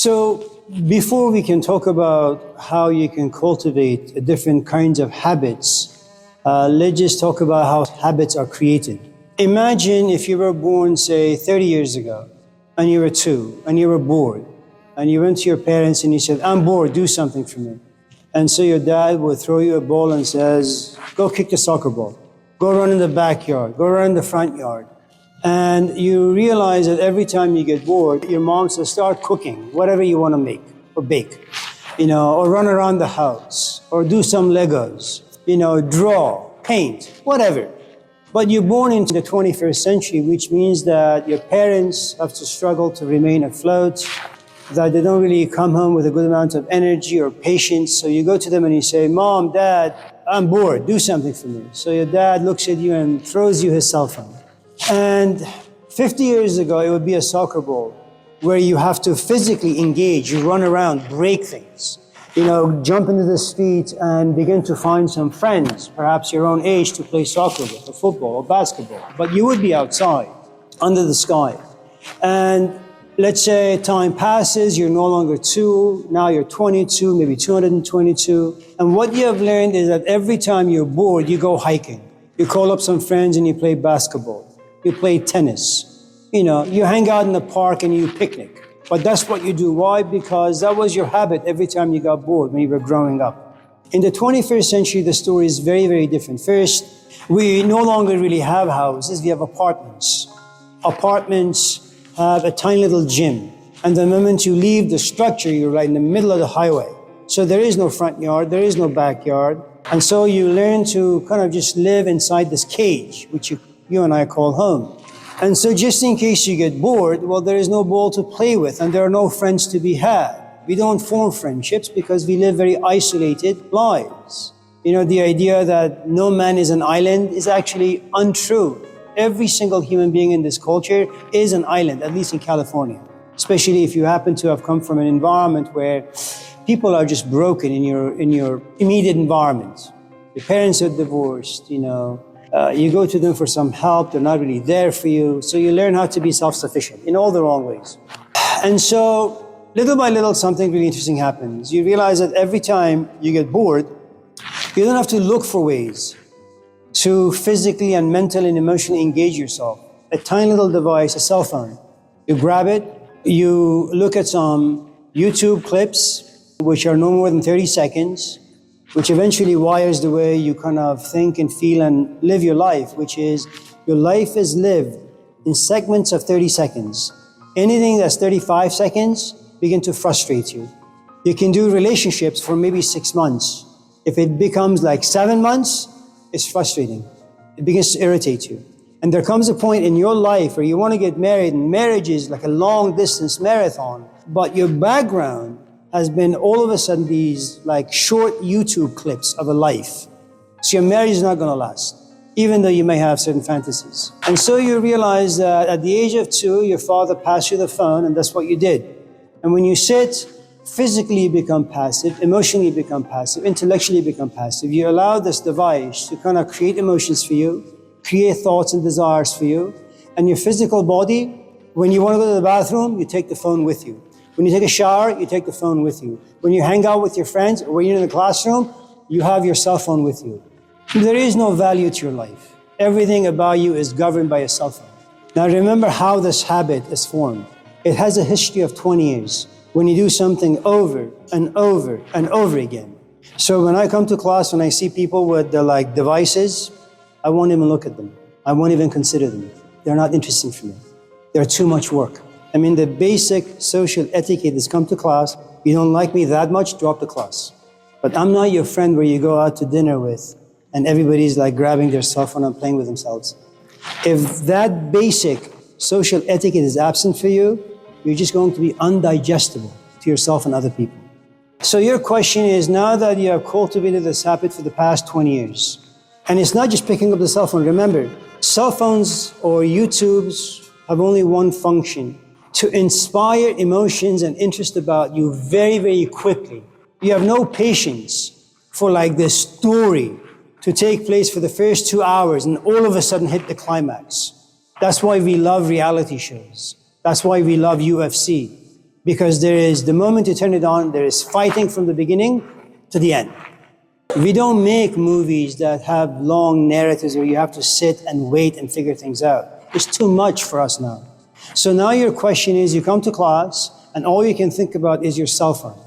So before we can talk about how you can cultivate different kinds of habits, let's just talk about how habits are created. Imagine if you were born, say, 30 years ago, and you were 2, and you were bored, and you went to your parents and you said, I'm bored, do something for me. And so your dad would throw you a ball and says, go kick the soccer ball, go run in the backyard, go run in the front yard. And you realize that every time you get bored, your mom says, start cooking, whatever you want to make or bake, or run around the house, or do some Legos, draw, paint, whatever. But you're born into the 21st century, which means that your parents have to struggle to remain afloat, that they don't really come home with a good amount of energy or patience. So you go to them and you say, Mom, Dad, I'm bored, do something for me. So your dad looks at you and throws you his cell phone. And 50 years ago, it would be a soccer ball where you have to physically engage, you run around, break things, jump into the street and begin to find some friends, perhaps your own age, to play soccer with, or football, or basketball. But you would be outside, under the sky. And let's say time passes, you're no longer 2, now you're 22, maybe 222. And what you have learned is that every time you're bored, you go hiking. You call up some friends and you play basketball. You play tennis. You hang out in the park and you picnic. But that's what you do. Why? Because that was your habit every time you got bored when you were growing up. In the 21st century, the story is very, very different. First, we no longer really have houses, we have apartments. Apartments have a tiny little gym. And the moment you leave the structure, you're right in the middle of the highway. So there is no front yard, there is no backyard. And so you learn to kind of just live inside this cage, which you and I call home. And so just in case you get bored, well, there is no ball to play with and there are no friends to be had. We don't form friendships because we live very isolated lives. The idea that no man is an island is actually untrue. Every single human being in this culture is an island, at least in California. Especially if you happen to have come from an environment where people are just broken in your immediate environment. Your parents are divorced, you go to them for some help, they're not really there for you. So you learn how to be self-sufficient in all the wrong ways. And so little by little, something really interesting happens. You realize that every time you get bored, you don't have to look for ways to physically and mentally and emotionally engage yourself. A tiny little device, a cell phone. You grab it, you look at some YouTube clips, which are no more than 30 seconds, which eventually wires the way you kind of think and feel and live your life, which is your life is lived in segments of 30 seconds. Anything that's 35 seconds begin to frustrate you. You can do relationships for maybe 6 months. If it becomes like 7 months, it's frustrating. It begins to irritate you. And there comes a point in your life where you want to get married, and marriage is like a long distance marathon, but your background has been all of a sudden these like short YouTube clips of a life. So your marriage is not going to last, even though you may have certain fantasies. And so you realize that at the age of 2, your father passed you the phone, and that's what you did. And when you sit, physically you become passive, emotionally you become passive, intellectually you become passive. You allow this device to kind of create emotions for you, create thoughts and desires for you. And your physical body, when you want to go to the bathroom, you take the phone with you. When you take a shower, you take the phone with you. When you hang out with your friends, or when you're in the classroom, you have your cell phone with you. There is no value to your life. Everything about you is governed by a cell phone. Now remember how this habit is formed. It has a history of 20 years. When you do something over and over and over again. So when I come to class, when I see people with the devices, I won't even look at them. I won't even consider them. They're not interesting for me. They're too much work. The basic social etiquette is come to class. You don't like me that much, drop the class. But I'm not your friend where you go out to dinner with and everybody's grabbing their cell phone and playing with themselves. If that basic social etiquette is absent for you, you're just going to be undigestible to yourself and other people. So your question is, now that you have cultivated this habit for the past 20 years, and it's not just picking up the cell phone. Remember, cell phones or YouTubes have only one function: to inspire emotions and interest about you very, very quickly. You have no patience for this story to take place for the first 2 hours and all of a sudden hit the climax. That's why we love reality shows. That's why we love UFC. Because there is, the moment you turn it on, there is fighting from the beginning to the end. We don't make movies that have long narratives where you have to sit and wait and figure things out. It's too much for us now. So now your question is, you come to class and all you can think about is your cell phone.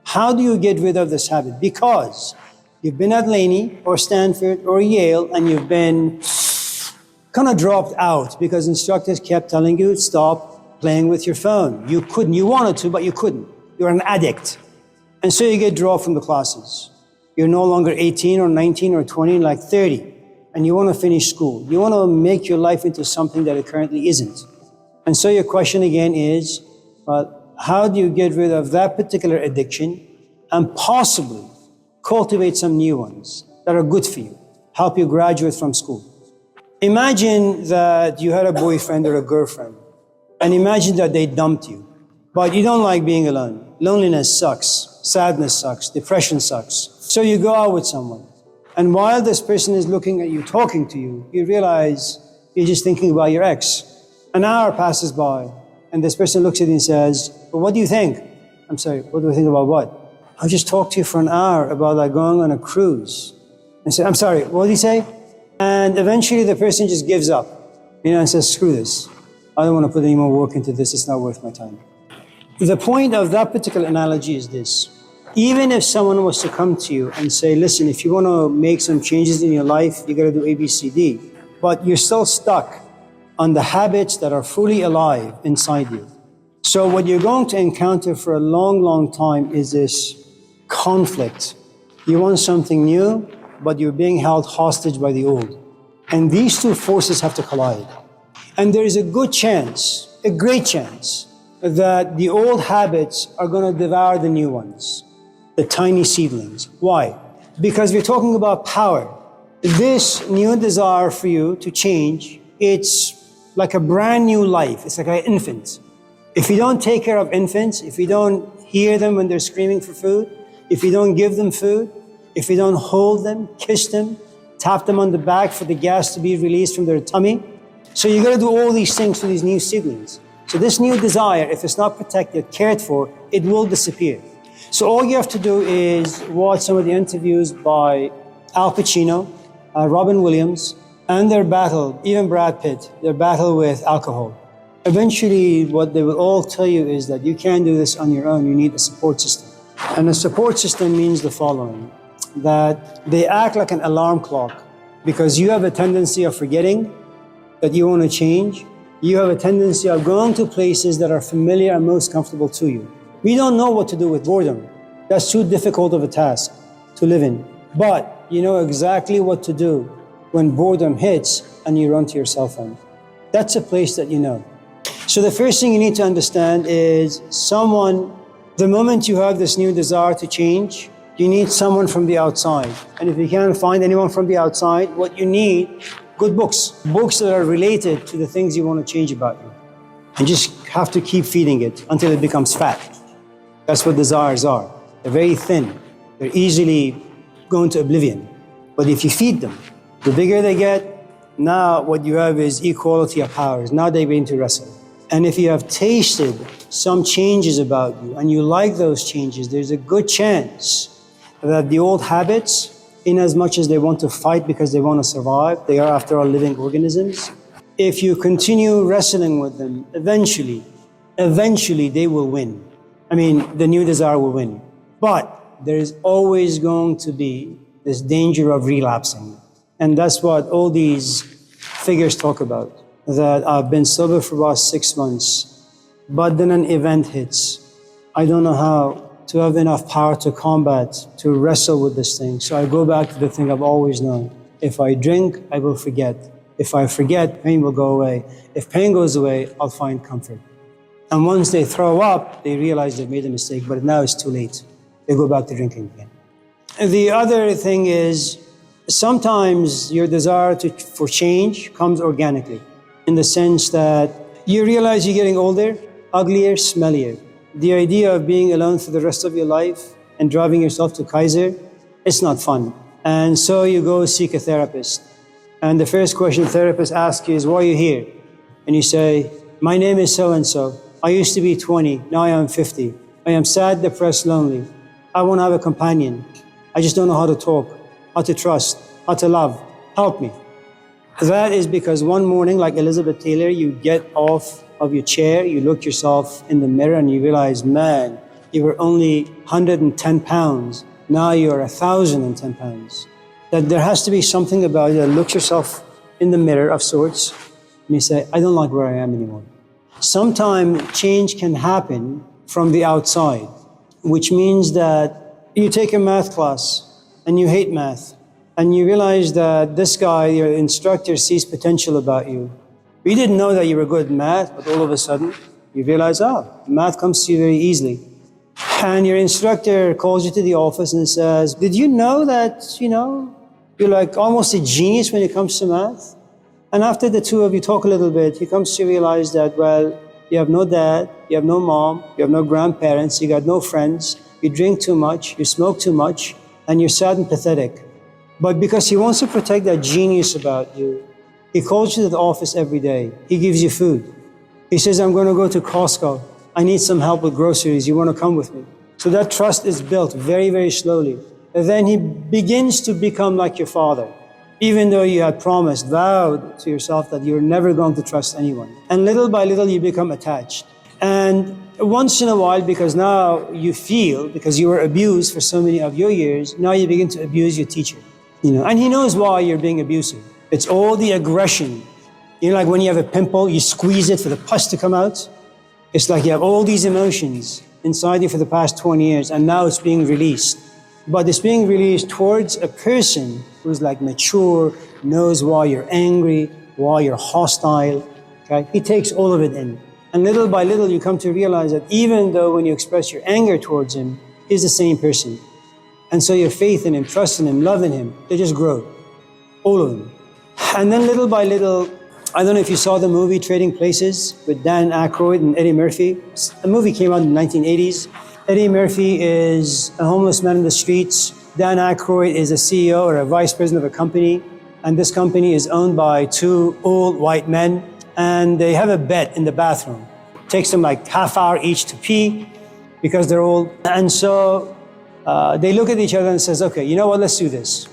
How do you get rid of this habit? Because you've been at Laney or Stanford or Yale and you've been kind of dropped out because instructors kept telling you, stop playing with your phone. You couldn't, you wanted to, but you couldn't. You're an addict. And so you get dropped from the classes. You're no longer 18 or 19 or 20, like 30, and you want to finish school. You want to make your life into something that it currently isn't. And so your question again is, how do you get rid of that particular addiction and possibly cultivate some new ones that are good for you, help you graduate from school? Imagine that you had a boyfriend or a girlfriend, and imagine that they dumped you, but you don't like being alone. Loneliness sucks, sadness sucks, depression sucks. So you go out with someone, and while this person is looking at you, talking to you, you realize you're just thinking about your ex. An hour passes by, and this person looks at you and says, well, what do you think? I'm sorry, what do I think about what? I just talked to you for an hour about like going on a cruise. I said, I'm sorry, what did he say? And eventually the person just gives up, and says, screw this. I don't want to put any more work into this, it's not worth my time. The point of that particular analogy is this. Even if someone was to come to you and say, listen, if you want to make some changes in your life, you got to do A, B, C, D. But you're still stuck on the habits that are fully alive inside you. So what you're going to encounter for a long, long time is this conflict. You want something new, but you're being held hostage by the old. And these two forces have to collide. And there is a good chance, a great chance, that the old habits are going to devour the new ones. The tiny seedlings. Why? Because we're talking about power. This new desire for you to change, it's like a brand new life. It's like an infant. If you don't take care of infants, if you don't hear them when they're screaming for food, if you don't give them food, if you don't hold them, kiss them, tap them on the back for the gas to be released from their tummy. So you got to do all these things to these new seedlings. So this new desire, if it's not protected, cared for, it will disappear. So all you have to do is watch some of the interviews by Al Pacino, Robin Williams, and their battle, even Brad Pitt, their battle with alcohol. Eventually, what they will all tell you is that you can't do this on your own. You need a support system. And a support system means the following, that they act like an alarm clock because you have a tendency of forgetting that you want to change. You have a tendency of going to places that are familiar and most comfortable to you. We don't know what to do with boredom. That's too difficult of a task to live in. But you know exactly what to do when boredom hits and you run to your cell phone. That's a place that you know. So the first thing you need to understand is the moment you have this new desire to change, you need someone from the outside. And if you can't find anyone from the outside, what you need, good books. Books that are related to the things you want to change about you. And just have to keep feeding it until it becomes fat. That's what desires are. They're very thin. They're easily going to oblivion. But if you feed them, the bigger they get, now what you have is equality of powers. Now they begin to wrestle. And if you have tasted some changes about you and you like those changes, there's a good chance that the old habits, in as much as they want to fight because they want to survive, they are after all living organisms. If you continue wrestling with them, eventually they will win. The new desire will win. But there is always going to be this danger of relapsing. And that's what all these figures talk about. That I've been sober for about 6 months, but then an event hits. I don't know how to have enough power to combat, to wrestle with this thing. So I go back to the thing I've always known. If I drink, I will forget. If I forget, pain will go away. If pain goes away, I'll find comfort. And once they throw up, they realize they've made a mistake, but now it's too late. They go back to drinking again. And the other thing is, sometimes your desire for change comes organically, in the sense that you realize you're getting older, uglier, smellier. The idea of being alone for the rest of your life and driving yourself to Kaiser, it's not fun. And so you go seek a therapist. And the first question the therapist asks you is, why are you here? And you say, my name is so-and-so. I used to be 20, now I am 50. I am sad, depressed, lonely. I want to have a companion. I just don't know how to talk, how to trust, how to love. Help me. That is because one morning, like Elizabeth Taylor, you get off of your chair, you look yourself in the mirror and you realize, man, you were only 110 pounds. Now you're 1,010 pounds. That there has to be something about you that looks yourself in the mirror of sorts and you say, I don't like where I am anymore. Sometimes change can happen from the outside, which means that you take a math class and you hate math and you realize that this guy, your instructor, sees potential about you. You didn't know that you were good at math, but all of a sudden you realize, math comes to you very easily. And your instructor calls you to the office and says, did you know that, you're like almost a genius when it comes to math? And after the two of you talk a little bit, he comes to realize that, well, you have no dad, you have no mom, you have no grandparents, you got no friends, you drink too much, you smoke too much, and you're sad and pathetic. But because he wants to protect that genius about you, he calls you to the office every day. He gives you food. He says, I'm going to go to Costco. I need some help with groceries. You want to come with me? So that trust is built very, very slowly. And then he begins to become like your father, even though you had promised, vowed to yourself that you're never going to trust anyone. And little by little, you become attached. And once in a while, because now you feel, because you were abused for so many of your years, now you begin to abuse your teacher. And he knows why you're being abusive. It's all the aggression. Like when you have a pimple, you squeeze it for the pus to come out. It's like you have all these emotions inside you for the past 20 years, and now it's being released. But it's being released towards a person who's like mature, knows why you're angry, why you're hostile. Okay? He takes all of it in. And little by little, you come to realize that even though when you express your anger towards him, he's the same person. And so your faith in him, trust in him, love in him, they just grow. All of them. And then little by little, I don't know if you saw the movie Trading Places with Dan Aykroyd and Eddie Murphy. The movie came out in the 1980s. Eddie Murphy is a homeless man in the streets. Dan Aykroyd is a CEO or a vice president of a company. And this company is owned by two old white men. And they have a bet in the bathroom. It takes them like half hour each to pee because they're old. And so they look at each other and says, okay, you know what, let's do this.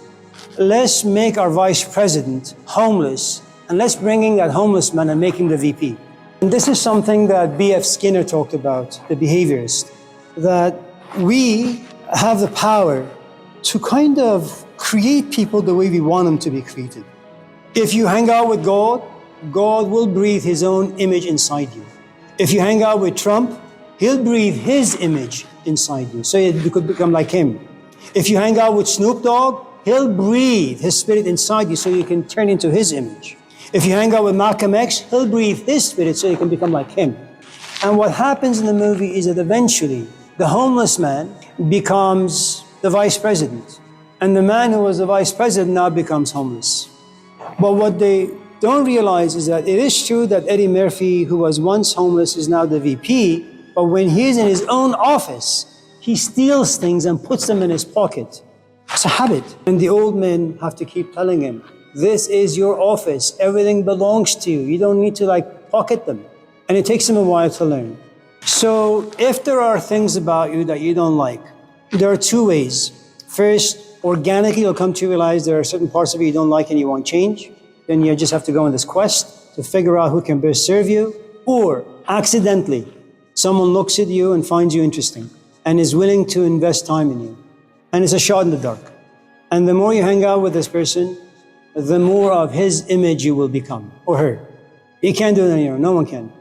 Let's make our vice president homeless, and let's bring in that homeless man and make him the VP. And this is something that B.F. Skinner talked about, the behaviorist, that we have the power to kind of create people the way we want them to be created. If you hang out with God, God will breathe his own image inside you. If you hang out with Trump, he'll breathe his image inside you, so you could become like him. If you hang out with Snoop Dogg, he'll breathe his spirit inside you so you can turn into his image. If you hang out with Malcolm X, he'll breathe his spirit so you can become like him. And what happens in the movie is that eventually the homeless man becomes the vice president. And the man who was the vice president now becomes homeless. But what they don't realize is that it is true that Eddie Murphy, who was once homeless, is now the VP. But when he's in his own office, he steals things and puts them in his pocket. It's a habit. And the old men have to keep telling him, this is your office. Everything belongs to you. You don't need to pocket them. And it takes him a while to learn. So if there are things about you that you don't like, there are two ways. First, organically you'll come to realize there are certain parts of you don't like and you want change. Then you just have to go on this quest to figure out who can best serve you. Or accidentally, someone looks at you and finds you interesting and is willing to invest time in you. And it's a shot in the dark. And the more you hang out with this person, the more of his image you will become, or her. You can't do it on your own. No one can.